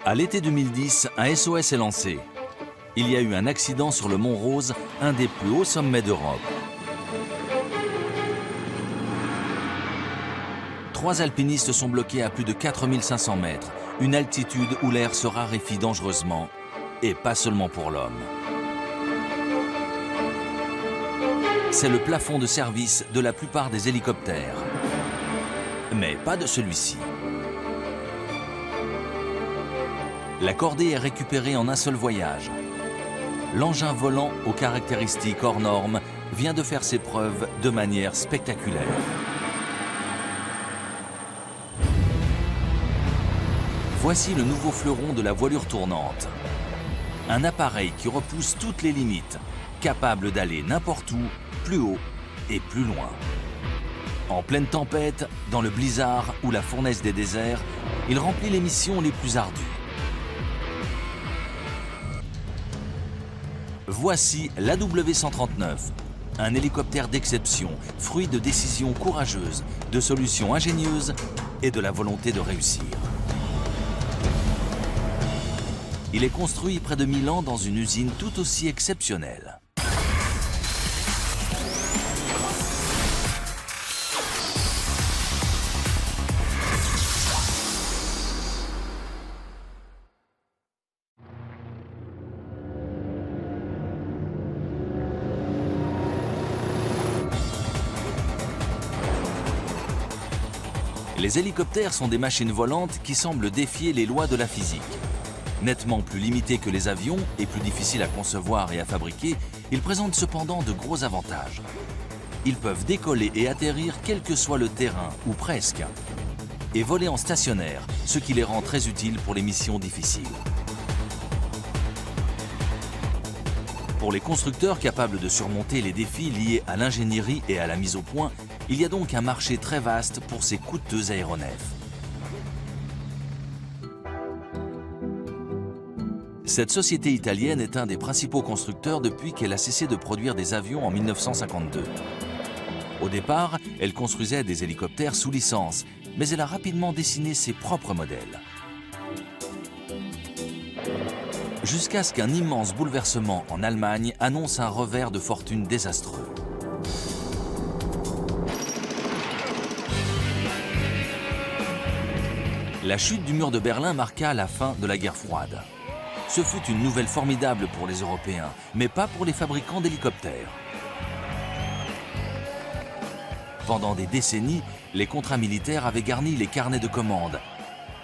À l'été 2010, un SOS est lancé. Il y a eu un accident sur le Mont Rose, un des plus hauts sommets d'Europe. 3 alpinistes sont bloqués à plus de 4500 mètres, une altitude où l'air se raréfie dangereusement, et pas seulement pour l'homme. C'est le plafond de service de la plupart des hélicoptères. Mais pas de celui-ci. La cordée est récupérée en un seul voyage. L'engin volant aux caractéristiques hors normes vient de faire ses preuves de manière spectaculaire. Voici le nouveau fleuron de la voilure tournante. Un appareil qui repousse toutes les limites, capable d'aller n'importe où, plus haut et plus loin. En pleine tempête, dans le blizzard ou la fournaise des déserts, il remplit les missions les plus ardues. Voici l'AW139, un hélicoptère d'exception, fruit de décisions courageuses, de solutions ingénieuses et de la volonté de réussir. Il est construit près de Milan dans une usine tout aussi exceptionnelle. Les hélicoptères sont des machines volantes qui semblent défier les lois de la physique. Nettement plus limités que les avions et plus difficiles à concevoir et à fabriquer, ils présentent cependant de gros avantages. Ils peuvent décoller et atterrir quel que soit le terrain, ou presque, et voler en stationnaire, ce qui les rend très utiles pour les missions difficiles. Pour les constructeurs capables de surmonter les défis liés à l'ingénierie et à la mise au point, il y a donc un marché très vaste pour ces coûteux aéronefs. Cette société italienne est un des principaux constructeurs depuis qu'elle a cessé de produire des avions en 1952. Au départ, elle construisait des hélicoptères sous licence, mais elle a rapidement dessiné ses propres modèles. Jusqu'à ce qu'un immense bouleversement en Allemagne annonce un revers de fortune désastreux. La chute du mur de Berlin marqua la fin de la guerre froide. Ce fut une nouvelle formidable pour les Européens, mais pas pour les fabricants d'hélicoptères. Pendant des décennies, les contrats militaires avaient garni les carnets de commandes.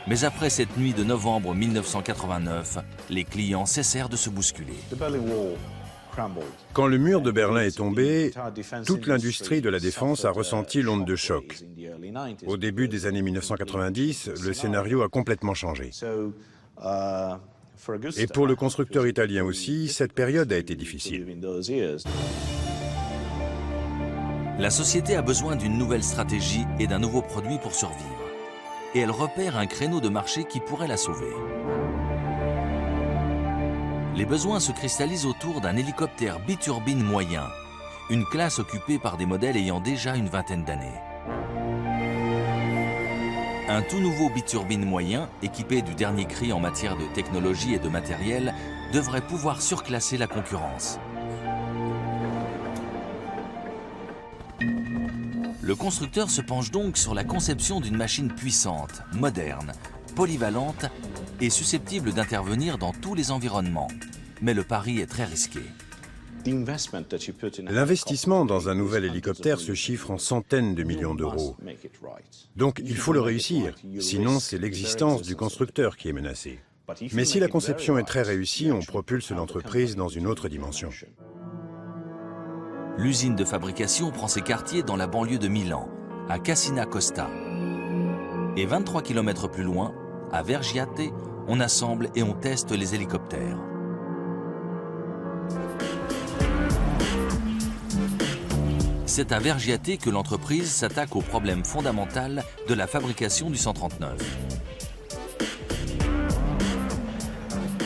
Mais après cette nuit de novembre 1989, les clients cessèrent de se bousculer. Quand le mur de Berlin est tombé, toute l'industrie de la défense a ressenti l'onde de choc. Au début des années 1990, le scénario a complètement changé. Et pour le constructeur italien aussi, cette période a été difficile. La société a besoin d'une nouvelle stratégie et d'un nouveau produit pour survivre. Et elle repère un créneau de marché qui pourrait la sauver. Les besoins se cristallisent autour d'un hélicoptère biturbine moyen, une classe occupée par des modèles ayant déjà une vingtaine d'années. Un tout nouveau biturbine moyen, équipé du dernier cri en matière de technologie et de matériel, devrait pouvoir surclasser la concurrence. Le constructeur se penche donc sur la conception d'une machine puissante, moderne, polyvalente et susceptible d'intervenir dans tous les environnements. Mais le pari est très risqué. L'investissement dans un nouvel hélicoptère se chiffre en centaines de millions d'euros. Donc il faut le réussir, sinon c'est l'existence du constructeur qui est menacée. Mais si la conception est très réussie, on propulse l'entreprise dans une autre dimension. L'usine de fabrication prend ses quartiers dans la banlieue de Milan, à Cassina Costa. Et 23 km plus loin, à Vergiate, on assemble et on teste les hélicoptères. C'est à Vergiate que l'entreprise s'attaque au problème fondamental de la fabrication du 139.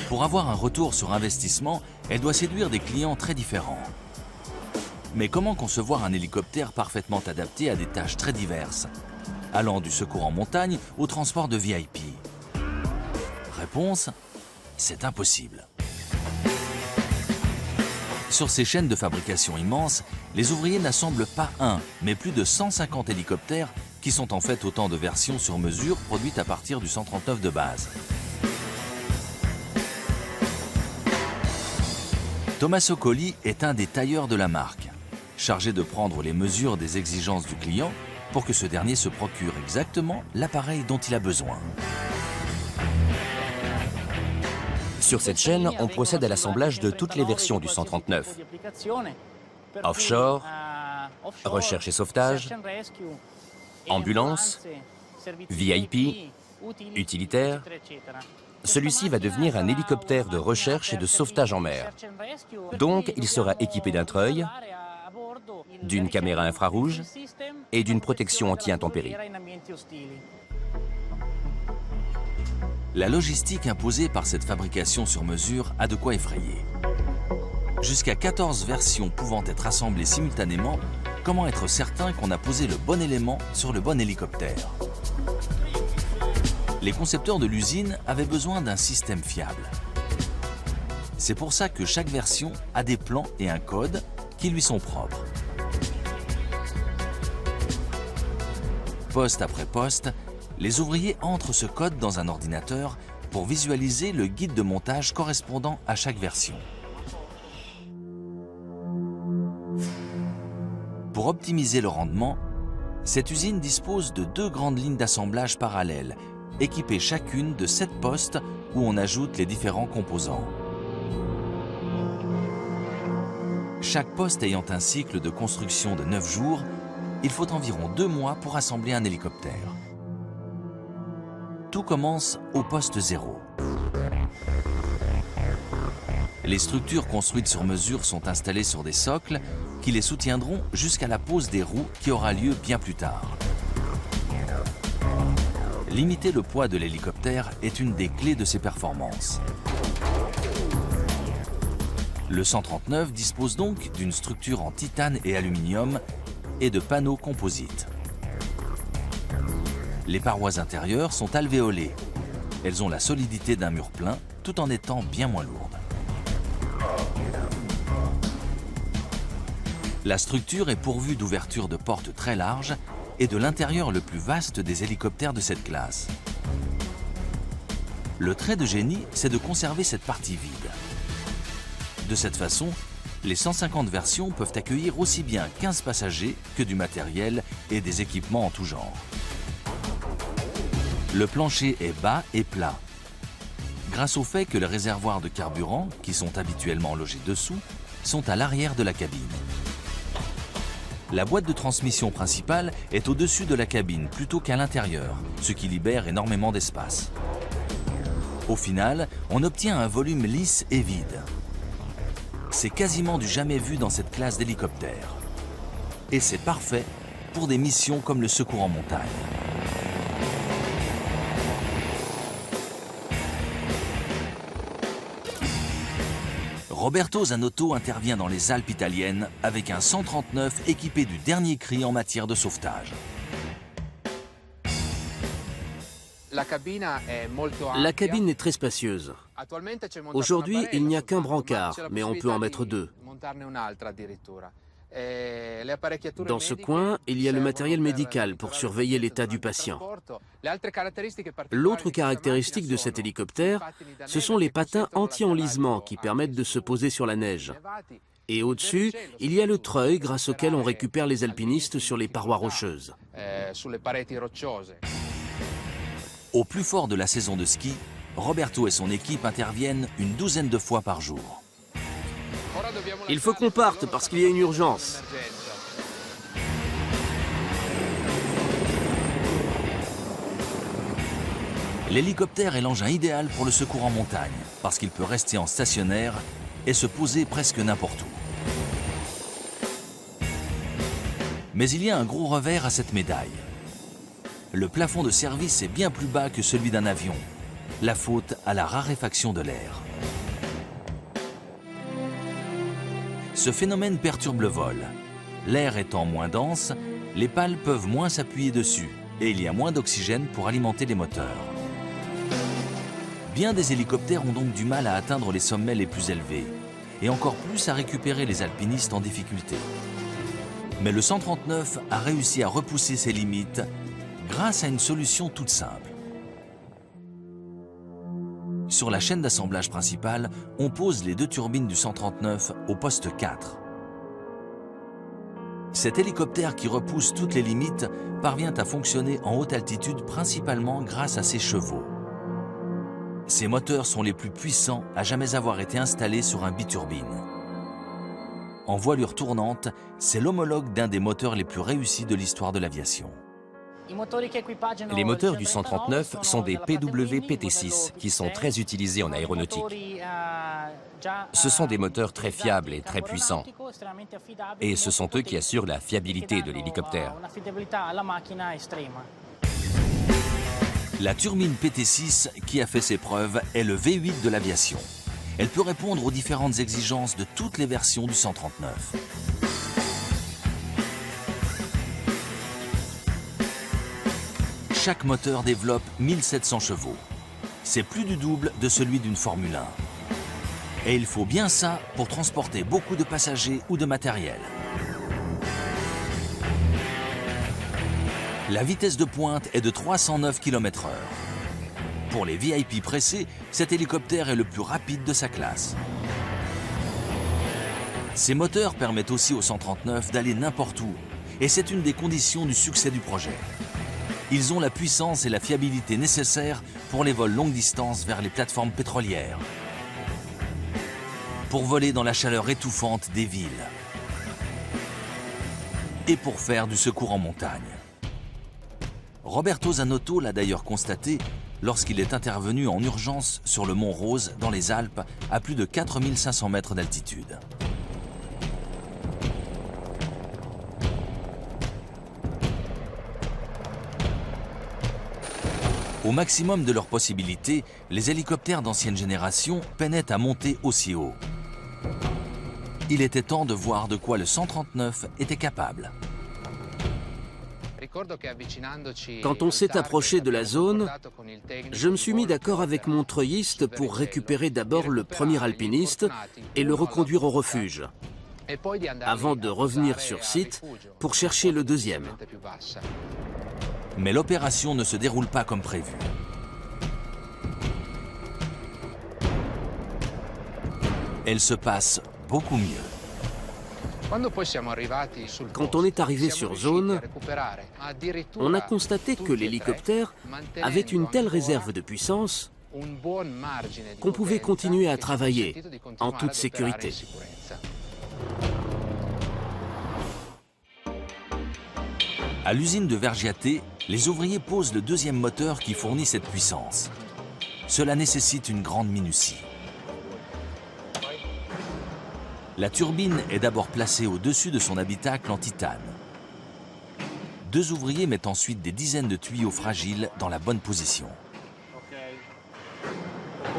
Pour avoir un retour sur investissement, elle doit séduire des clients très différents. Mais comment concevoir un hélicoptère parfaitement adapté à des tâches très diverses, allant du secours en montagne au transport de VIP? Réponse, c'est impossible. Sur ces chaînes de fabrication immenses, les ouvriers n'assemblent pas un, mais plus de 150 hélicoptères qui sont en fait autant de versions sur mesure produites à partir du 139 de base. Tommaso Colli est un des tailleurs de la marque, chargé de prendre les mesures des exigences du client pour que ce dernier se procure exactement l'appareil dont il a besoin. Sur cette chaîne, on procède à l'assemblage de toutes les versions du 139. Offshore, recherche et sauvetage, ambulance, VIP, utilitaire. Celui-ci va devenir un hélicoptère de recherche et de sauvetage en mer. Donc, il sera équipé d'un treuil, d'une caméra infrarouge et d'une protection anti-intempéries. La logistique imposée par cette fabrication sur mesure a de quoi effrayer. Jusqu'à 14 versions pouvant être assemblées simultanément, comment être certain qu'on a posé le bon élément sur le bon hélicoptère? Les concepteurs de l'usine avaient besoin d'un système fiable. C'est pour ça que chaque version a des plans et un code qui lui sont propres. Poste après poste, les ouvriers entrent ce code dans un ordinateur pour visualiser le guide de montage correspondant à chaque version. Pour optimiser le rendement, cette usine dispose de 2 grandes lignes d'assemblage parallèles, équipées chacune de 7 postes où on ajoute les différents composants. Chaque poste ayant un cycle de construction de 9 jours, il faut environ 2 mois pour assembler un hélicoptère. Tout commence au poste 0. Les structures construites sur mesure sont installées sur des socles qui les soutiendront jusqu'à la pose des roues qui aura lieu bien plus tard. Limiter le poids de l'hélicoptère est une des clés de ses performances. Le 139 dispose donc d'une structure en titane et aluminium et de panneaux composites. Les parois intérieures sont alvéolées. Elles ont la solidité d'un mur plein tout en étant bien moins lourdes. La structure est pourvue d'ouvertures de portes très larges et de l'intérieur le plus vaste des hélicoptères de cette classe. Le trait de génie, c'est de conserver cette partie vide. De cette façon, les 150 versions peuvent accueillir aussi bien 15 passagers que du matériel et des équipements en tout genre. Le plancher est bas et plat. Grâce au fait que les réservoirs de carburant, qui sont habituellement logés dessous, sont à l'arrière de la cabine. La boîte de transmission principale est au-dessus de la cabine plutôt qu'à l'intérieur, ce qui libère énormément d'espace. Au final, on obtient un volume lisse et vide. C'est quasiment du jamais vu dans cette classe d'hélicoptère. Et c'est parfait pour des missions comme le secours en montagne. Roberto Zanotto intervient dans les Alpes italiennes avec un 139 équipé du dernier cri en matière de sauvetage. La cabine est très spacieuse. Aujourd'hui, il n'y a qu'un brancard, mais on peut en mettre 2. Dans ce coin, il y a le matériel médical pour surveiller l'état du patient. L'autre caractéristique de cet hélicoptère, ce sont les patins anti-enlisement qui permettent de se poser sur la neige. Et au-dessus, il y a le treuil grâce auquel on récupère les alpinistes sur les parois rocheuses. Au plus fort de la saison de ski, Roberto et son équipe interviennent une douzaine de fois par jour. Il faut qu'on parte parce qu'il y a une urgence. L'hélicoptère est l'engin idéal pour le secours en montagne, parce qu'il peut rester en stationnaire et se poser presque n'importe où. Mais il y a un gros revers à cette médaille. Le plafond de service est bien plus bas que celui d'un avion, la faute à la raréfaction de l'air. Ce phénomène perturbe le vol. L'air étant moins dense, les pales peuvent moins s'appuyer dessus et il y a moins d'oxygène pour alimenter les moteurs. Bien des hélicoptères ont donc du mal à atteindre les sommets les plus élevés, et encore plus à récupérer les alpinistes en difficulté. Mais le 139 a réussi à repousser ses limites grâce à une solution toute simple. Sur la chaîne d'assemblage principale, on pose les deux turbines du 139 au poste 4. Cet hélicoptère qui repousse toutes les limites parvient à fonctionner en haute altitude principalement grâce à ses chevaux. Ces moteurs sont les plus puissants à jamais avoir été installés sur un biturbine. En voilure tournante, c'est l'homologue d'un des moteurs les plus réussis de l'histoire de l'aviation. Les moteurs du 139 sont des PW-PT6 qui sont très utilisés en aéronautique. Ce sont des moteurs très fiables et très puissants. Et ce sont eux qui assurent la fiabilité de l'hélicoptère. La turbine PT6 qui a fait ses preuves est le V8 de l'aviation. Elle peut répondre aux différentes exigences de toutes les versions du 139. Chaque moteur développe 1700 chevaux. C'est plus du double de celui d'une Formule 1. Et il faut bien ça pour transporter beaucoup de passagers ou de matériel. La vitesse de pointe est de 309 km/h. Pour les VIP pressés, cet hélicoptère est le plus rapide de sa classe. Ces moteurs permettent aussi au 139 d'aller n'importe où, et c'est une des conditions du succès du projet. Ils ont la puissance et la fiabilité nécessaires pour les vols longue distance vers les plateformes pétrolières, pour voler dans la chaleur étouffante des villes et pour faire du secours en montagne. Roberto Zanotto l'a d'ailleurs constaté lorsqu'il est intervenu en urgence sur le mont Rose dans les Alpes à plus de 4500 mètres d'altitude. Au maximum de leurs possibilités, les hélicoptères d'ancienne génération peinaient à monter aussi haut. Il était temps de voir de quoi le 139 était capable. Quand on s'est approché de la zone, je me suis mis d'accord avec mon treuilliste pour récupérer d'abord le premier alpiniste et le reconduire au refuge, avant de revenir sur site pour chercher le deuxième. Mais l'opération ne se déroule pas comme prévu. Elle se passe beaucoup mieux. Quand on est arrivé sur zone, on a constaté que l'hélicoptère avait une telle réserve de puissance qu'on pouvait continuer à travailler en toute sécurité. À l'usine de Vergiate, les ouvriers posent le deuxième moteur qui fournit cette puissance. Cela nécessite une grande minutie. La turbine est d'abord placée au-dessus de son habitacle en titane. Deux ouvriers mettent ensuite des dizaines de tuyaux fragiles dans la bonne position.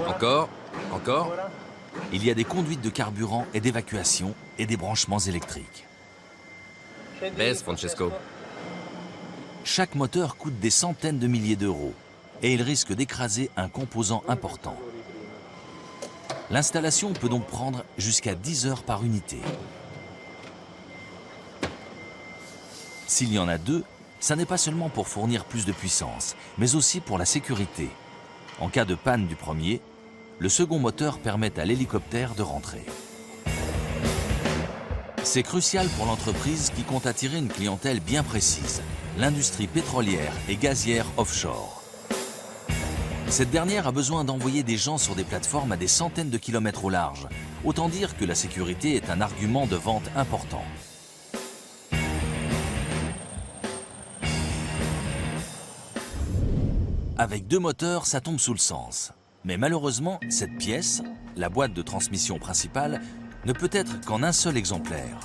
Encore, encore. Il y a des conduites de carburant et d'évacuation et des branchements électriques. Baisse, Francesco. Chaque moteur coûte des centaines de milliers d'euros et il risque d'écraser un composant important. L'installation peut donc prendre jusqu'à 10 heures par unité. S'il y en a deux, ça n'est pas seulement pour fournir plus de puissance, mais aussi pour la sécurité. En cas de panne du premier, le second moteur permet à l'hélicoptère de rentrer. C'est crucial pour l'entreprise qui compte attirer une clientèle bien précise, l'industrie pétrolière et gazière offshore. Cette dernière a besoin d'envoyer des gens sur des plateformes à des centaines de kilomètres au large. Autant dire que la sécurité est un argument de vente important. Avec deux moteurs, ça tombe sous le sens. Mais malheureusement, cette pièce, la boîte de transmission principale, ne peut être qu'en un seul exemplaire.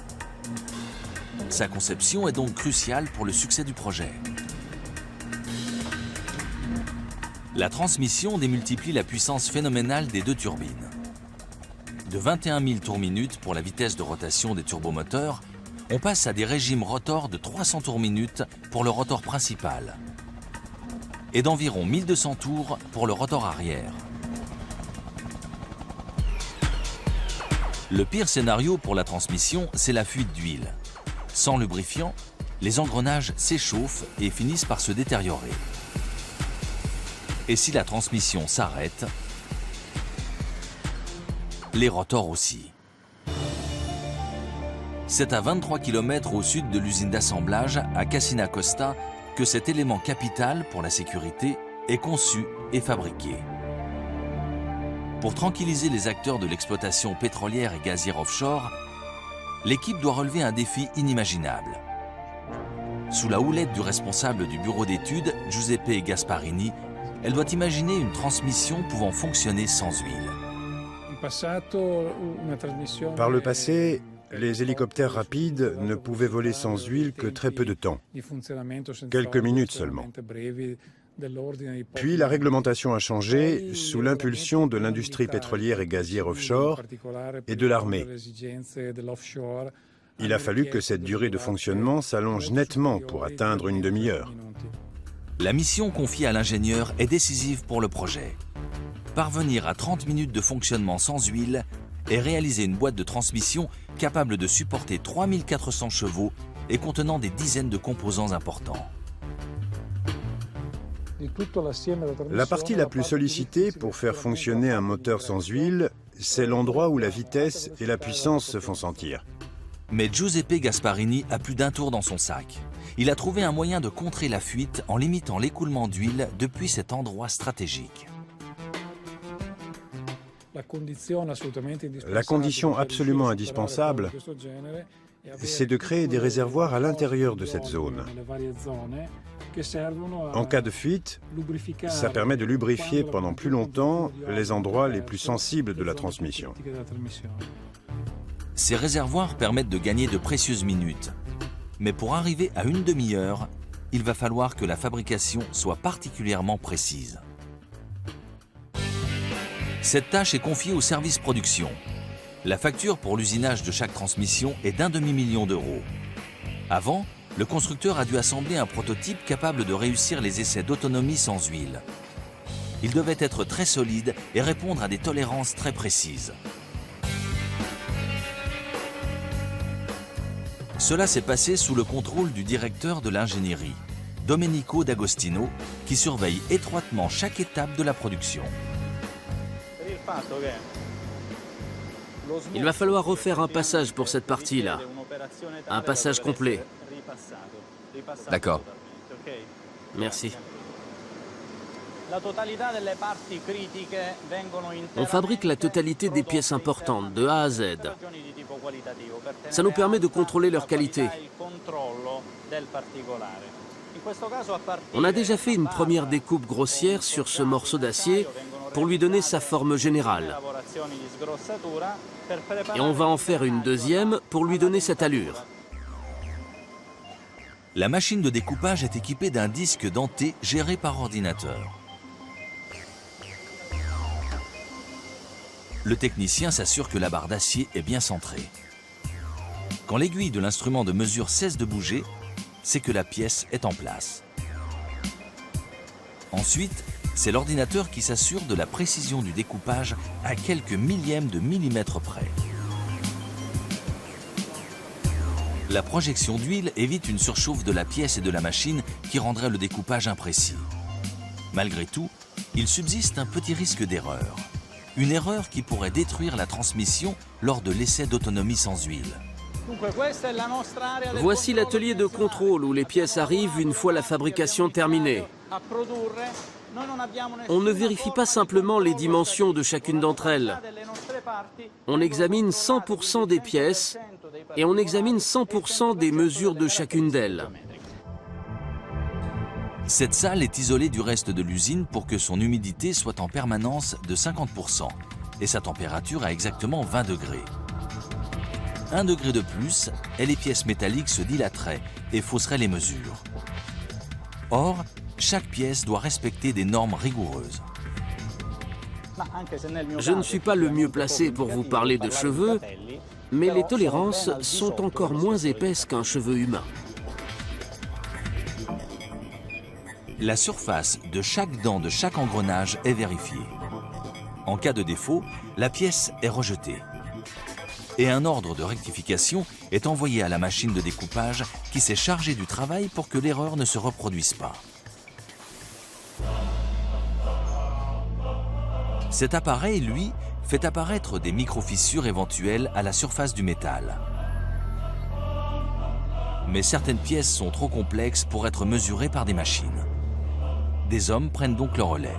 Sa conception est donc cruciale pour le succès du projet. La transmission démultiplie la puissance phénoménale des deux turbines. De 21 000 tours minute pour la vitesse de rotation des turbomoteurs, on passe à des régimes rotor de 300 tours minute pour le rotor principal et d'environ 1200 tours pour le rotor arrière. Le pire scénario pour la transmission, c'est la fuite d'huile. Sans lubrifiant, les engrenages s'échauffent et finissent par se détériorer. Et si la transmission s'arrête, les rotors aussi. C'est à 23 km au sud de l'usine d'assemblage à Cassina Costa que cet élément capital pour la sécurité est conçu et fabriqué. Pour tranquilliser les acteurs de l'exploitation pétrolière et gazière offshore, l'équipe doit relever un défi inimaginable. Sous la houlette du responsable du bureau d'études, Giuseppe Gasparini, elle doit imaginer une transmission pouvant fonctionner sans huile. Par le passé, les hélicoptères rapides ne pouvaient voler sans huile que très peu de temps, quelques minutes seulement. Puis la réglementation a changé sous l'impulsion de l'industrie pétrolière et gazière offshore et de l'armée. Il a fallu que cette durée de fonctionnement s'allonge nettement pour atteindre une demi-heure. La mission confiée à l'ingénieur est décisive pour le projet. Parvenir à 30 minutes de fonctionnement sans huile et réaliser une boîte de transmission capable de supporter 3400 chevaux et contenant des dizaines de composants importants. La partie la plus sollicitée pour faire fonctionner un moteur sans huile, c'est l'endroit où la vitesse et la puissance se font sentir. Mais Giuseppe Gasparini a plus d'un tour dans son sac. Il a trouvé un moyen de contrer la fuite en limitant l'écoulement d'huile depuis cet endroit stratégique. La condition absolument indispensable, c'est de créer des réservoirs à l'intérieur de cette zone. En cas de fuite, ça permet de lubrifier pendant plus longtemps les endroits les plus sensibles de la transmission. Ces réservoirs permettent de gagner de précieuses minutes. Mais pour arriver à une demi-heure, il va falloir que la fabrication soit particulièrement précise. Cette tâche est confiée au service production. La facture pour l'usinage de chaque transmission est d'1 demi-million d'euros. Avant, le constructeur a dû assembler un prototype capable de réussir les essais d'autonomie sans huile. Il devait être très solide et répondre à des tolérances très précises. Cela s'est passé sous le contrôle du directeur de l'ingénierie, Domenico D'Agostino, qui surveille étroitement chaque étape de la production. Il va falloir refaire un passage pour cette partie-là. Un passage complet. D'accord. Merci. On fabrique la totalité des pièces importantes, de A à Z. Ça nous permet de contrôler leur qualité. On a déjà fait une première découpe grossière sur ce morceau d'acier pour lui donner sa forme générale. Et on va en faire une deuxième pour lui donner cette allure. La machine de découpage est équipée d'un disque denté géré par ordinateur. Le technicien s'assure que la barre d'acier est bien centrée. Quand l'aiguille de l'instrument de mesure cesse de bouger, c'est que la pièce est en place. Ensuite, c'est l'ordinateur qui s'assure de la précision du découpage à quelques millièmes de millimètre près. La projection d'huile évite une surchauffe de la pièce et de la machine qui rendrait le découpage imprécis. Malgré tout, il subsiste un petit risque d'erreur. Une erreur qui pourrait détruire la transmission lors de l'essai d'autonomie sans huile. Voici l'atelier de contrôle où les pièces arrivent une fois la fabrication terminée. On ne vérifie pas simplement les dimensions de chacune d'entre elles. On examine 100% des pièces et on examine 100% des mesures de chacune d'elles. Cette salle est isolée du reste de l'usine pour que son humidité soit en permanence de 50% et sa température à exactement 20 degrés. 1 degré de plus et les pièces métalliques se dilateraient et fausseraient les mesures. Or, chaque pièce doit respecter des normes rigoureuses. Je ne suis pas le mieux placé pour vous parler de cheveux, mais les tolérances sont encore moins épaisses qu'un cheveu humain. La surface de chaque dent de chaque engrenage est vérifiée. En cas de défaut, la pièce est rejetée. et un ordre de rectification est envoyé à la machine de découpage qui s'est chargée du travail pour que l'erreur ne se reproduise pas. Cet appareil, lui, fait apparaître des micro-fissures éventuelles à la surface du métal. Mais certaines pièces sont trop complexes pour être mesurées par des machines. Des hommes prennent donc le relais.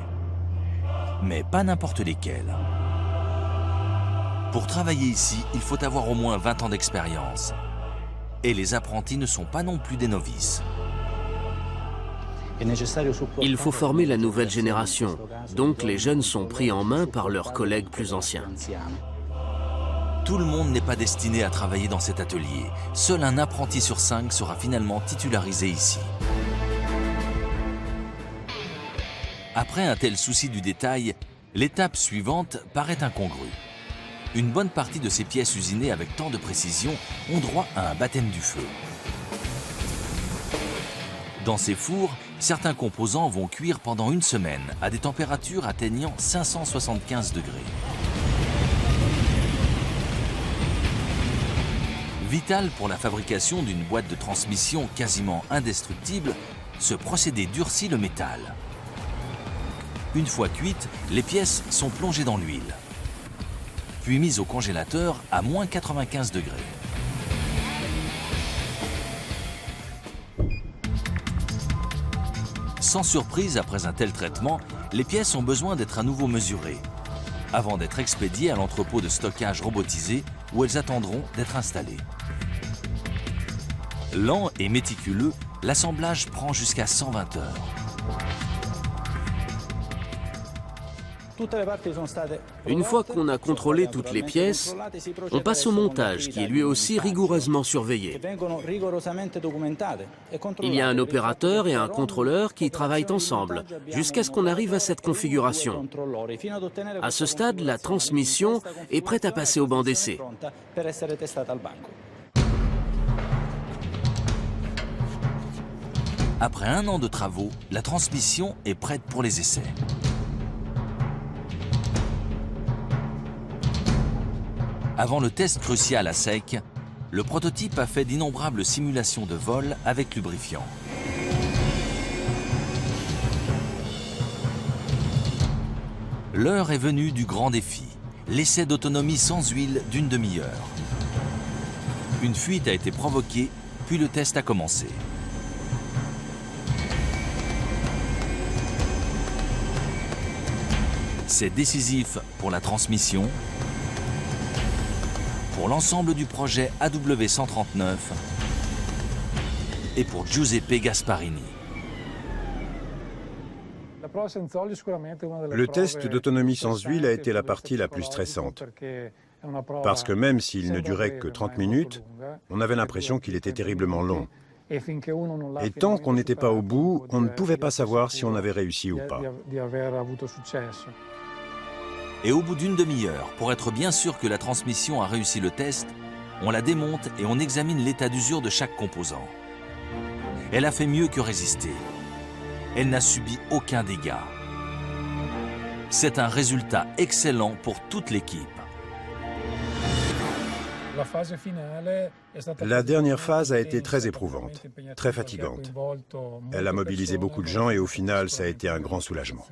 Mais pas n'importe lesquels. Pour travailler ici, il faut avoir au moins 20 ans d'expérience. Et les apprentis ne sont pas non plus des novices. Il faut former la nouvelle génération, donc les jeunes sont pris en main par leurs collègues plus anciens. Tout le monde n'est pas destiné à travailler dans cet atelier. Seul un apprenti sur 5 sera finalement titularisé ici. Après un tel souci du détail, l'étape suivante paraît incongrue. Une bonne partie de ces pièces usinées avec tant de précision ont droit à un baptême du feu. Dans ces fours, certains composants vont cuire pendant une semaine à des températures atteignant 575 degrés. Vital pour la fabrication d'une boîte de transmission quasiment indestructible, ce procédé durcit le métal. Une fois cuites, les pièces sont plongées dans l'huile, puis mises au congélateur à moins 95 degrés. Sans surprise, après un tel traitement, les pièces ont besoin d'être à nouveau mesurées, avant d'être expédiées à l'entrepôt de stockage robotisé où elles attendront d'être installées. Lent et méticuleux, l'assemblage prend jusqu'à 120 heures. Une fois qu'on a contrôlé toutes les pièces, on passe au montage qui est lui aussi rigoureusement surveillé. Il y a un opérateur et un contrôleur qui travaillent ensemble jusqu'à ce qu'on arrive à cette configuration. À ce stade, la transmission est prête à passer au banc d'essai. Après un an de travaux, la transmission est prête pour les essais. Avant le test crucial à sec, le prototype a fait d'innombrables simulations de vol avec lubrifiant. L'heure est venue du grand défi, l'essai d'autonomie sans huile d'une demi-heure. Une fuite a été provoquée, puis le test a commencé. C'est décisif pour la transmission, pour l'ensemble du projet AW139 et pour Giuseppe Gasparini. Le test d'autonomie sans huile a été la partie la plus stressante. Parce que même s'il ne durait que 30 minutes, on avait l'impression qu'il était terriblement long. Et tant qu'on n'était pas au bout, on ne pouvait pas savoir si on avait réussi ou pas. Et au bout d'une demi-heure, pour être bien sûr que la transmission a réussi le test, on la démonte et on examine l'état d'usure de chaque composant. Elle a fait mieux que résister. Elle n'a subi aucun dégât. C'est un résultat excellent pour toute l'équipe. La dernière phase a été très éprouvante, très fatigante. Elle a mobilisé beaucoup de gens et au final, ça a été un grand soulagement.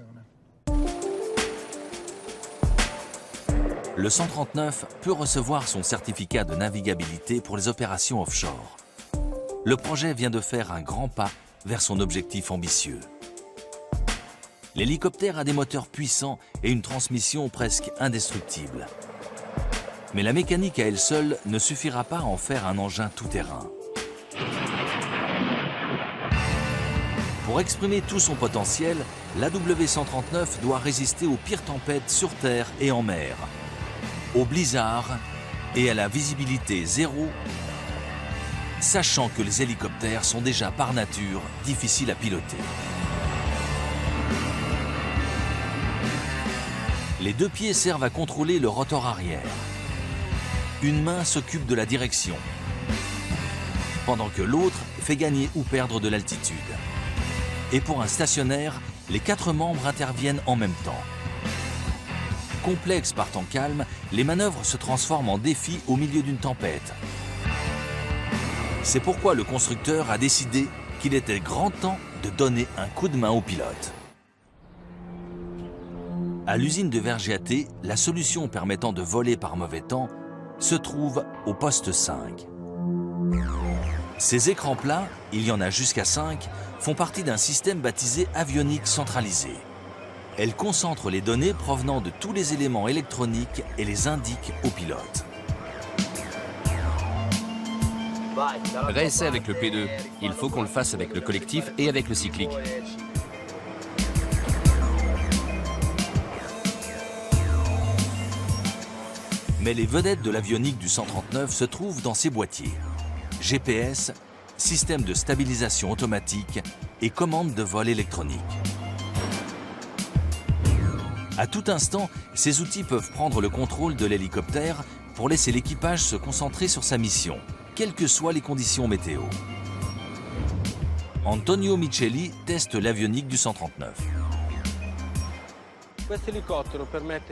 Le 139 peut recevoir son certificat de navigabilité pour les opérations offshore. Le projet vient de faire un grand pas vers son objectif ambitieux. L'hélicoptère a des moteurs puissants et une transmission presque indestructible. Mais la mécanique à elle seule ne suffira pas à en faire un engin tout-terrain. Pour exprimer tout son potentiel, l'AW139 doit résister aux pires tempêtes sur terre et en mer, au blizzard et à la visibilité zéro, sachant que les hélicoptères sont déjà par nature difficiles à piloter. Les deux pieds servent à contrôler le rotor arrière. Une main s'occupe de la direction, pendant que l'autre fait gagner ou perdre de l'altitude. Et pour un stationnaire, les 4 membres interviennent en même temps. complexe par temps calme, les manœuvres se transforment en défi au milieu d'une tempête. C'est pourquoi le constructeur a décidé qu'il était grand temps de donner un coup de main aux pilotes. À l'usine de Vergiate, la solution permettant de voler par mauvais temps se trouve au poste 5. Ces écrans plats, il y en a jusqu'à 5, font partie d'un système baptisé avionique centralisé. Elle concentre les données provenant de tous les éléments électroniques et les indique aux pilotes. Réessai avec le P2. Il faut qu'on le fasse avec le collectif et avec le cyclique. Mais les vedettes de l'avionique du 139 se trouvent dans ces boîtiers. GPS, système de stabilisation automatique et commande de vol électronique. À tout instant, ces outils peuvent prendre le contrôle de l'hélicoptère pour laisser l'équipage se concentrer sur sa mission, quelles que soient les conditions météo. Antonio Micheli teste l'avionique du 139.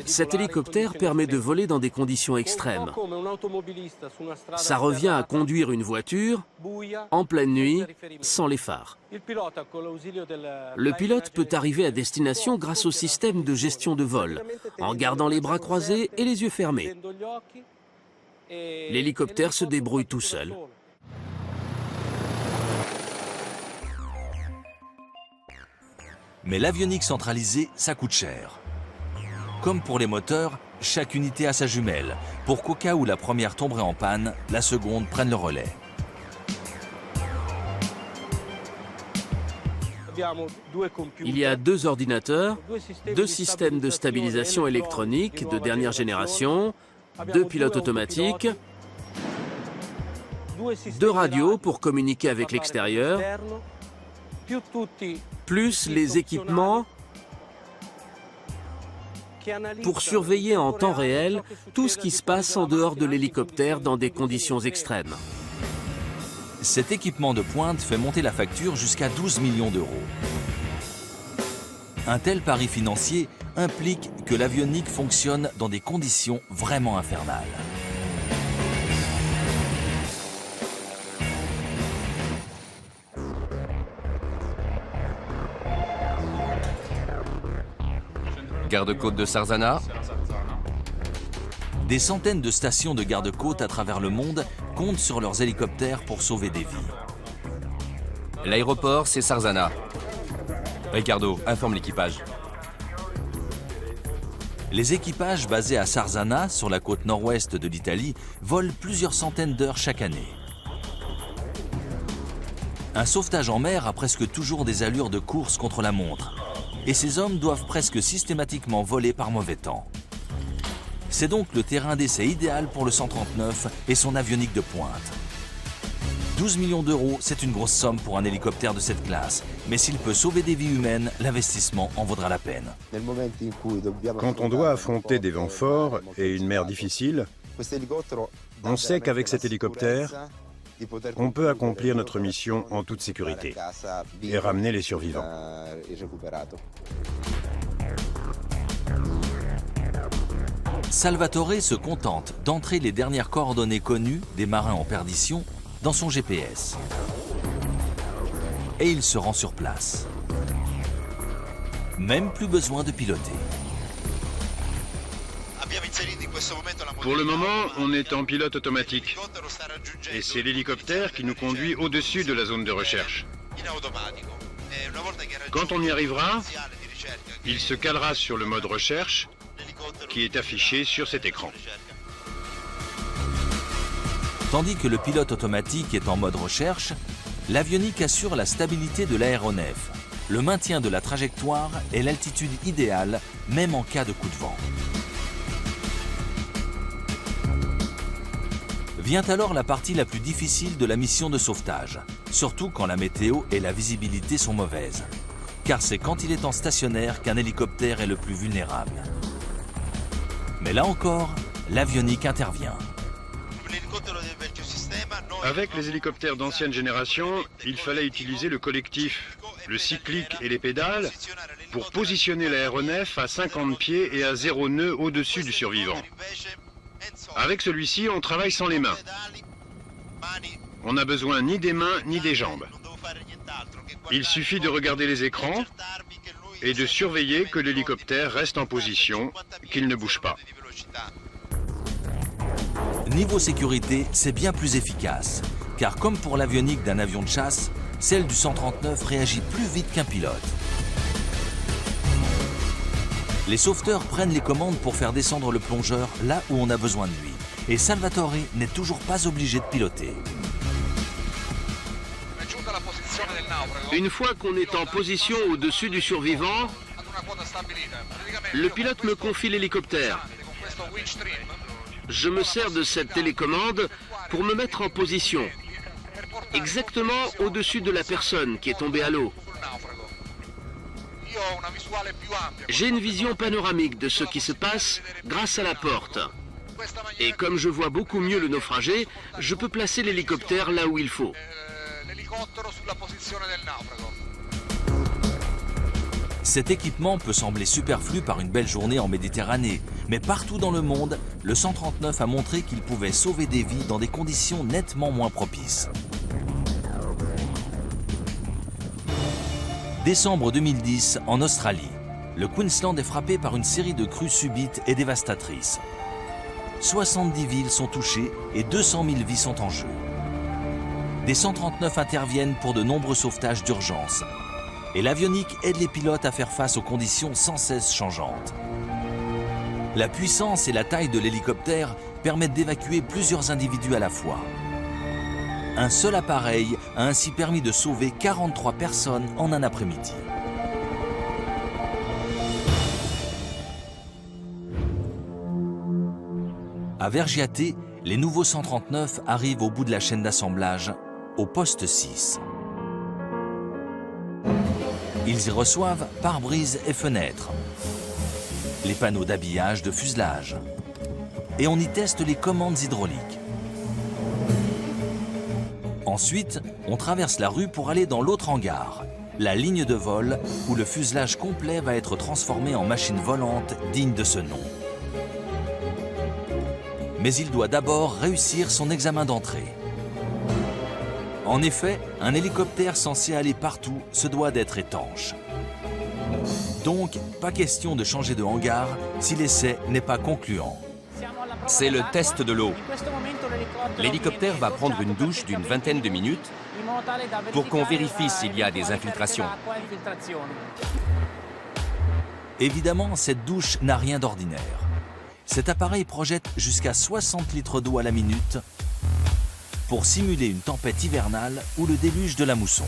Cet hélicoptère permet de voler dans des conditions extrêmes. Ça revient à conduire une voiture en pleine nuit, sans les phares. Le pilote peut arriver à destination grâce au système de gestion de vol, en gardant les bras croisés et les yeux fermés. L'hélicoptère se débrouille tout seul. Mais l'avionique centralisée, ça coûte cher. Comme pour les moteurs, chaque unité a sa jumelle, pour qu'au cas où la première tomberait en panne, la seconde prenne le relais. Il y a 2 ordinateurs, 2 systèmes de stabilisation électronique de dernière génération, 2 pilotes automatiques, 2 radios pour communiquer avec l'extérieur, plus les équipements pour surveiller en temps réel tout ce qui se passe en dehors de l'hélicoptère dans des conditions extrêmes. Cet équipement de pointe fait monter la facture jusqu'à 12 millions d'euros. Un tel pari financier implique que l'avionique fonctionne dans des conditions vraiment infernales. Garde-côte de Sarzana. Des centaines de stations de garde-côte à travers le monde comptent sur leurs hélicoptères pour sauver des vies. L'aéroport, c'est Sarzana. Ricardo, informe l'équipage. Les équipages basés à Sarzana, sur la côte nord-ouest de l'Italie, volent plusieurs centaines d'heures chaque année. Un sauvetage en mer a presque toujours des allures de course contre la montre. Et ces hommes doivent presque systématiquement voler par mauvais temps. C'est donc le terrain d'essai idéal pour le 139 et son avionique de pointe. 12 millions d'euros, c'est une grosse somme pour un hélicoptère de cette classe, mais s'il peut sauver des vies humaines, l'investissement en vaudra la peine. Quand on doit affronter des vents forts et une mer difficile, on sait qu'avec cet hélicoptère, on peut accomplir notre mission en toute sécurité et ramener les survivants. Salvatore se contente d'entrer les dernières coordonnées connues des marins en perdition dans son GPS. Et il se rend sur place. Même plus besoin de piloter. Pour le moment, on est en pilote automatique. Et c'est l'hélicoptère qui nous conduit au-dessus de la zone de recherche. Quand on y arrivera, il se calera sur le mode recherche qui est affiché sur cet écran. Tandis que le pilote automatique est en mode recherche, l'avionique assure la stabilité de l'aéronef, le maintien de la trajectoire et l'altitude idéale, même en cas de coup de vent. Vient alors la partie la plus difficile de la mission de sauvetage, surtout quand la météo et la visibilité sont mauvaises. Car c'est quand il est en stationnaire qu'un hélicoptère est le plus vulnérable. Mais là encore, l'avionique intervient. Avec les hélicoptères d'ancienne génération, il fallait utiliser le collectif, le cyclique et les pédales pour positionner l'aéronef à 50 pieds et à 0 nœud au-dessus du survivant. Avec celui-ci, on travaille sans les mains. On n'a besoin ni des mains ni des jambes. Il suffit de regarder les écrans et de surveiller que l'hélicoptère reste en position, qu'il ne bouge pas. Niveau sécurité, c'est bien plus efficace, car comme pour l'avionique d'un avion de chasse, celle du 139 réagit plus vite qu'un pilote. Les sauveteurs prennent les commandes pour faire descendre le plongeur là où on a besoin de lui, et Salvatore n'est toujours pas obligé de piloter. Une fois qu'on est en position au-dessus du survivant, le pilote me confie l'hélicoptère. Je me sers de cette télécommande pour me mettre en position, exactement au-dessus de la personne qui est tombée à l'eau. J'ai une vision panoramique de ce qui se passe grâce à la porte. Et comme je vois beaucoup mieux le naufragé, je peux placer l'hélicoptère là où il faut. Cet équipement peut sembler superflu par une belle journée en Méditerranée, mais partout dans le monde, le 139 a montré qu'il pouvait sauver des vies dans des conditions nettement moins propices. Décembre 2010, en Australie, le Queensland est frappé par une série de crues subites et dévastatrices. 70 villes sont touchées et 200 000 vies sont en jeu. Des 139 interviennent pour de nombreux sauvetages d'urgence. Et l'avionique aide les pilotes à faire face aux conditions sans cesse changeantes. La puissance et la taille de l'hélicoptère permettent d'évacuer plusieurs individus à la fois. Un seul appareil a ainsi permis de sauver 43 personnes en un après-midi. À Vergiate, les nouveaux 139 arrivent au bout de la chaîne d'assemblage, au poste 6. Ils y reçoivent pare-brise et fenêtres, les panneaux d'habillage de fuselage, et on y teste les commandes hydrauliques. Ensuite, on traverse la rue pour aller dans l'autre hangar, la ligne de vol où le fuselage complet va être transformé en machine volante digne de ce nom. Mais il doit d'abord réussir son examen d'entrée. En effet, un hélicoptère censé aller partout se doit d'être étanche. Donc, pas question de changer de hangar si l'essai n'est pas concluant. C'est le test de l'eau. L'hélicoptère va prendre une douche d'une vingtaine de minutes pour qu'on vérifie s'il y a des infiltrations. Évidemment, cette douche n'a rien d'ordinaire. Cet appareil projette jusqu'à 60 litres d'eau à la minute pour simuler une tempête hivernale ou le déluge de la mousson.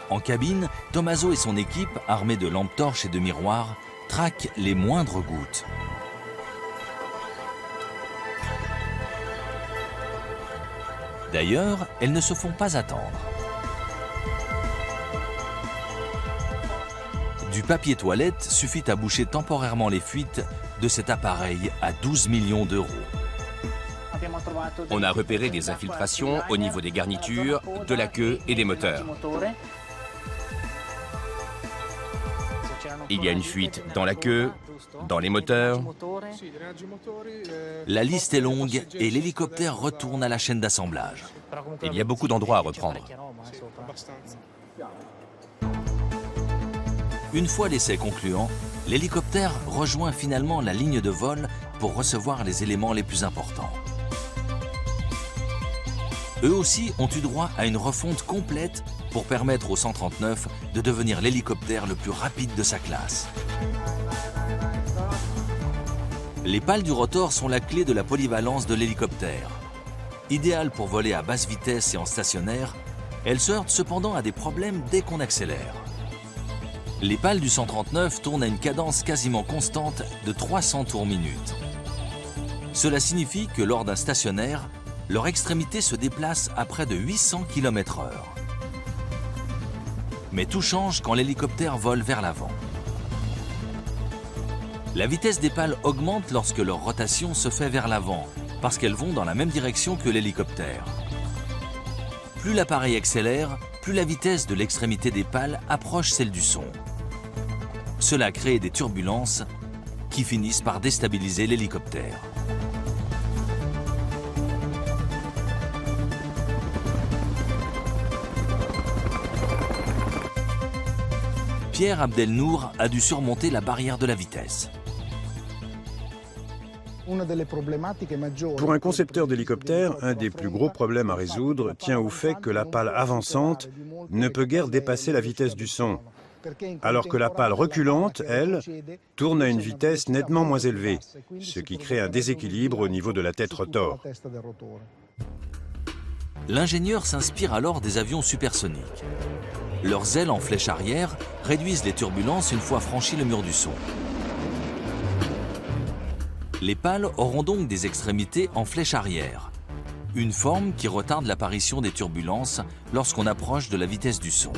En cabine, Tommaso et son équipe, armés de lampes torches et de miroirs, traquent les moindres gouttes. D'ailleurs, elles ne se font pas attendre. Du papier toilette suffit à boucher temporairement les fuites de cet appareil à 12 millions d'euros. On a repéré des infiltrations au niveau des garnitures, de la queue et des moteurs. Il y a une fuite dans la queue, dans les moteurs. La liste est longue et l'hélicoptère retourne à la chaîne d'assemblage. Il y a beaucoup d'endroits à reprendre. Une fois l'essai concluant, l'hélicoptère rejoint finalement la ligne de vol pour recevoir les éléments les plus importants. Eux aussi ont eu droit à une refonte complète pour permettre au 139 de devenir l'hélicoptère le plus rapide de sa classe. Les pales du rotor sont la clé de la polyvalence de l'hélicoptère. Idéale pour voler à basse vitesse et en stationnaire, elle se heurte cependant à des problèmes dès qu'on accélère. Les pales du 139 tournent à une cadence quasiment constante de 300 tours minute. Cela signifie que lors d'un stationnaire, leur extrémité se déplace à près de 800 km/h. Mais tout change quand l'hélicoptère vole vers l'avant. La vitesse des pales augmente lorsque leur rotation se fait vers l'avant, parce qu'elles vont dans la même direction que l'hélicoptère. Plus l'appareil accélère, plus la vitesse de l'extrémité des pales approche celle du son. Cela crée des turbulences qui finissent par déstabiliser l'hélicoptère. Pierre Abdelnour a dû surmonter la barrière de la vitesse. Pour un concepteur d'hélicoptère, un des plus gros problèmes à résoudre tient au fait que la pale avançante ne peut guère dépasser la vitesse du son, alors que la pale reculante, elle, tourne à une vitesse nettement moins élevée, ce qui crée un déséquilibre au niveau de la tête rotor. L'ingénieur s'inspire alors des avions supersoniques. Leurs ailes en flèche arrière réduisent les turbulences une fois franchi le mur du son. Les pales auront donc des extrémités en flèche arrière, une forme qui retarde l'apparition des turbulences lorsqu'on approche de la vitesse du son.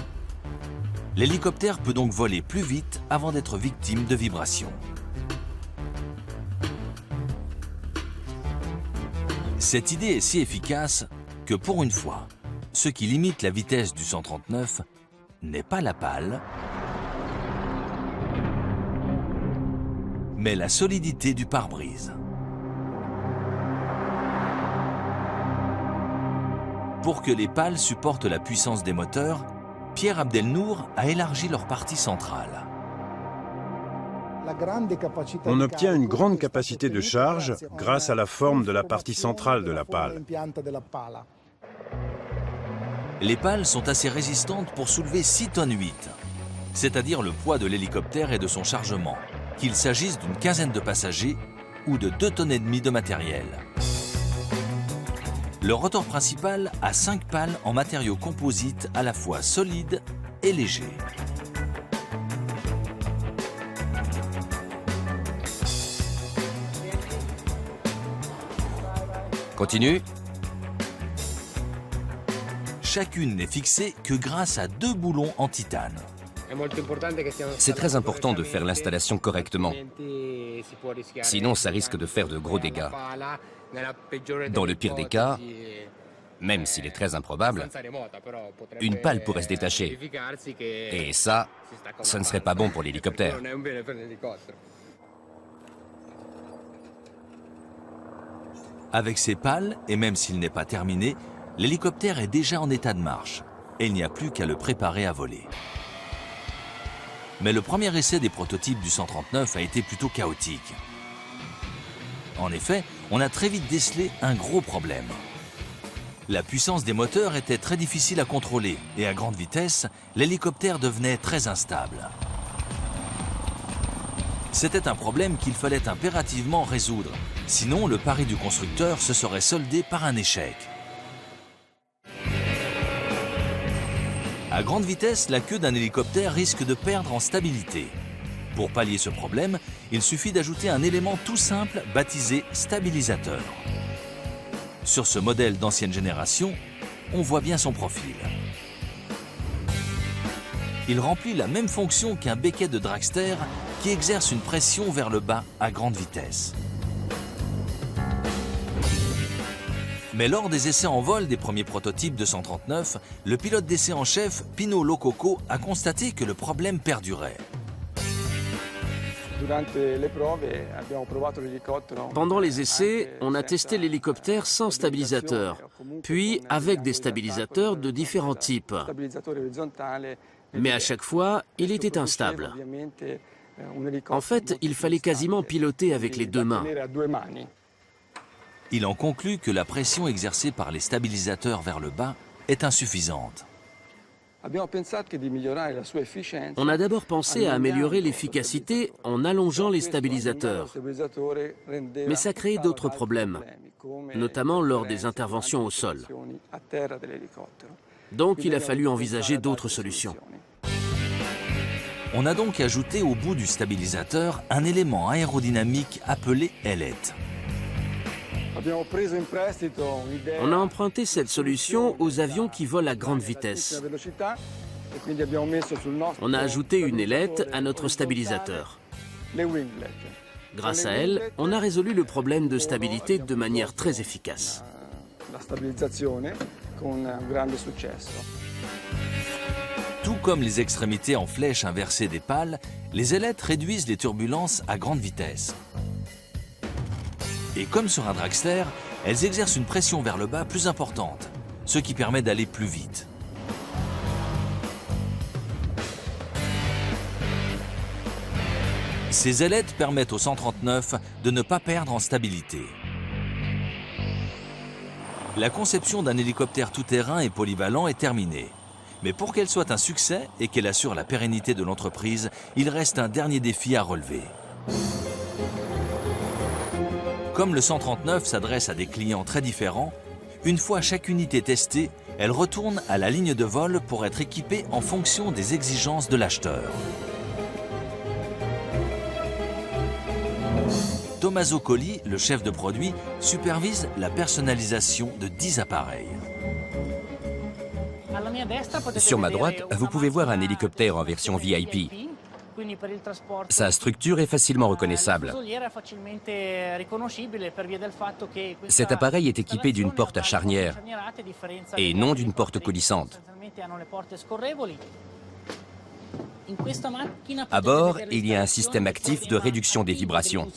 L'hélicoptère peut donc voler plus vite avant d'être victime de vibrations. Cette idée est si efficace que pour une fois, ce qui limite la vitesse du 139 n'est pas la pale, mais la solidité du pare-brise. Pour que les pales supportent la puissance des moteurs, Pierre Abdelnour a élargi leur partie centrale. On obtient une grande capacité de charge grâce à la forme de la partie centrale de la pale. Les pales sont assez résistantes pour soulever 6 tonnes 8, c'est-à-dire le poids de l'hélicoptère et de son chargement, qu'il s'agisse d'une quinzaine de passagers ou de 2,5 tonnes de matériel. Le rotor principal a 5 pales en matériaux composites à la fois solides et légers. Continue. Chacune n'est fixée que grâce à 2 boulons en titane. C'est très important de faire l'installation correctement. Sinon, ça risque de faire de gros dégâts. Dans le pire des cas, même s'il est très improbable, une pale pourrait se détacher. Et ça ne serait pas bon pour l'hélicoptère. Avec ces pales, et même s'il n'est pas terminé, l'hélicoptère est déjà en état de marche et il n'y a plus qu'à le préparer à voler. Mais le premier essai des prototypes du 139 a été plutôt chaotique. En effet, on a très vite décelé un gros problème. La puissance des moteurs était très difficile à contrôler et à grande vitesse, l'hélicoptère devenait très instable. C'était un problème qu'il fallait impérativement résoudre, sinon le pari du constructeur se serait soldé par un échec. À grande vitesse, la queue d'un hélicoptère risque de perdre en stabilité. Pour pallier ce problème, il suffit d'ajouter un élément tout simple baptisé stabilisateur. Sur ce modèle d'ancienne génération, on voit bien son profil. Il remplit la même fonction qu'un béquet de dragster qui exerce une pression vers le bas à grande vitesse. Mais lors des essais en vol des premiers prototypes de 139, le pilote d'essai en chef, Pino Lococo, a constaté que le problème perdurait. Pendant les essais, on a testé l'hélicoptère sans stabilisateur, puis avec des stabilisateurs de différents types. Mais à chaque fois, il était instable. En fait, il fallait quasiment piloter avec les 2 mains. Il en conclut que la pression exercée par les stabilisateurs vers le bas est insuffisante. On a d'abord pensé à améliorer l'efficacité en allongeant les stabilisateurs. Mais ça crée d'autres problèmes, notamment lors des interventions au sol. Donc il a fallu envisager d'autres solutions. On a donc ajouté au bout du stabilisateur un élément aérodynamique appelé ailette. On a emprunté cette solution aux avions qui volent à grande vitesse. On a ajouté une ailette à notre stabilisateur. Grâce à elle, on a résolu le problème de stabilité de manière très efficace. Tout comme les extrémités en flèche inversée des pales, les ailettes réduisent les turbulences à grande vitesse. Et comme sur un dragster, elles exercent une pression vers le bas plus importante, ce qui permet d'aller plus vite. Ces ailettes permettent au 139 de ne pas perdre en stabilité. La conception d'un hélicoptère tout-terrain et polyvalent est terminée. Mais pour qu'elle soit un succès et qu'elle assure la pérennité de l'entreprise, il reste un dernier défi à relever. Comme le 139 s'adresse à des clients très différents, une fois chaque unité testée, elle retourne à la ligne de vol pour être équipée en fonction des exigences de l'acheteur. Tommaso Colli, le chef de produit, supervise la personnalisation de 10 appareils. Sur ma droite, vous pouvez voir un hélicoptère en version VIP. Sa structure est facilement reconnaissable. Cet appareil est équipé d'une porte à charnière et non d'une porte coulissante. À bord, il y a un système actif de réduction des vibrations.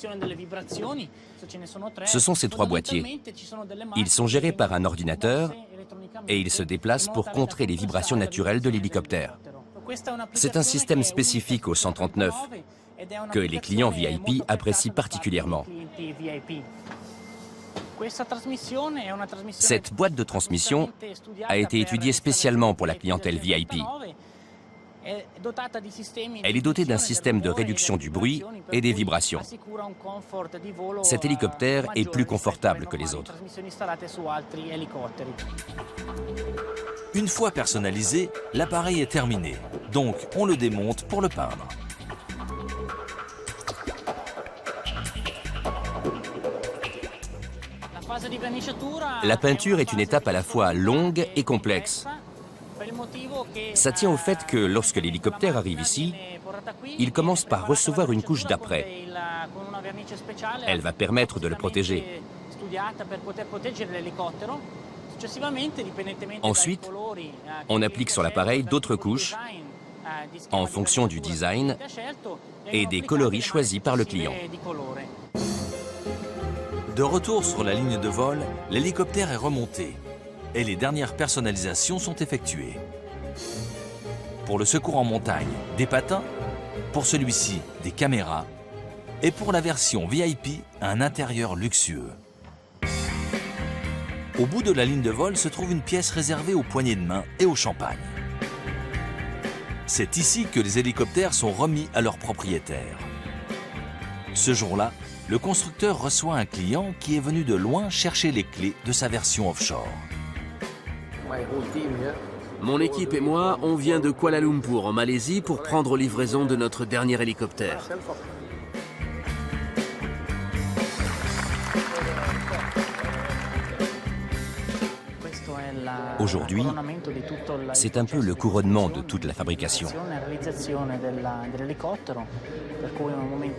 Ce sont ces 3 boîtiers. Ils sont gérés par un ordinateur et ils se déplacent pour contrer les vibrations naturelles de l'hélicoptère. C'est un système spécifique au 139 que les clients VIP apprécient particulièrement. Cette boîte de transmission a été étudiée spécialement pour la clientèle VIP. Elle est dotée d'un système de réduction du bruit et des vibrations. Cet hélicoptère est plus confortable que les autres. Une fois personnalisé, l'appareil est terminé. Donc, on le démonte pour le peindre. La peinture est une étape à la fois longue et complexe. Ça tient au fait que lorsque l'hélicoptère arrive ici, il commence par recevoir une couche d'apprêt. Elle va permettre de le protéger. Ensuite, on applique sur l'appareil d'autres couches en fonction du design et des coloris choisis par le client. De retour sur la ligne de vol, l'hélicoptère est remonté et les dernières personnalisations sont effectuées. Pour le secours en montagne, des patins, pour celui-ci, des caméras, et pour la version VIP, un intérieur luxueux. Au bout de la ligne de vol se trouve une pièce réservée aux poignées de main et au champagne. C'est ici que les hélicoptères sont remis à leurs propriétaires. Ce jour-là, le constructeur reçoit un client qui est venu de loin chercher les clés de sa version offshore. Mon équipe et moi, on vient de Kuala Lumpur, en Malaisie, pour prendre livraison de notre dernier hélicoptère. Aujourd'hui, c'est un peu le couronnement de toute la fabrication.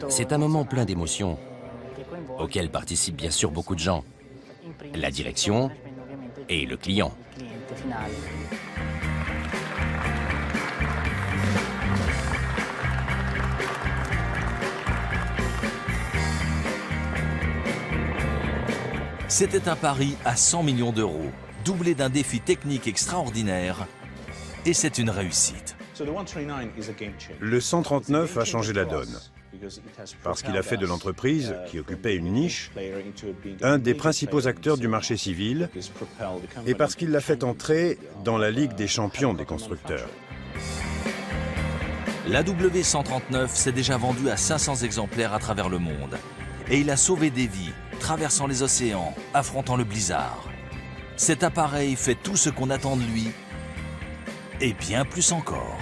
C'est un moment plein d'émotions, auquel participent bien sûr beaucoup de gens, la direction et le client. C'était un pari à 100 millions d'euros, doublé d'un défi technique extraordinaire, et c'est une réussite. Le 139 a changé la donne, parce qu'il a fait de l'entreprise, qui occupait une niche, un des principaux acteurs du marché civil, et parce qu'il l'a fait entrer dans la Ligue des champions des constructeurs. L'AW139 s'est déjà vendu à 500 exemplaires à travers le monde, et il a sauvé des vies, traversant les océans, affrontant le blizzard. Cet appareil fait tout ce qu'on attend de lui, et bien plus encore.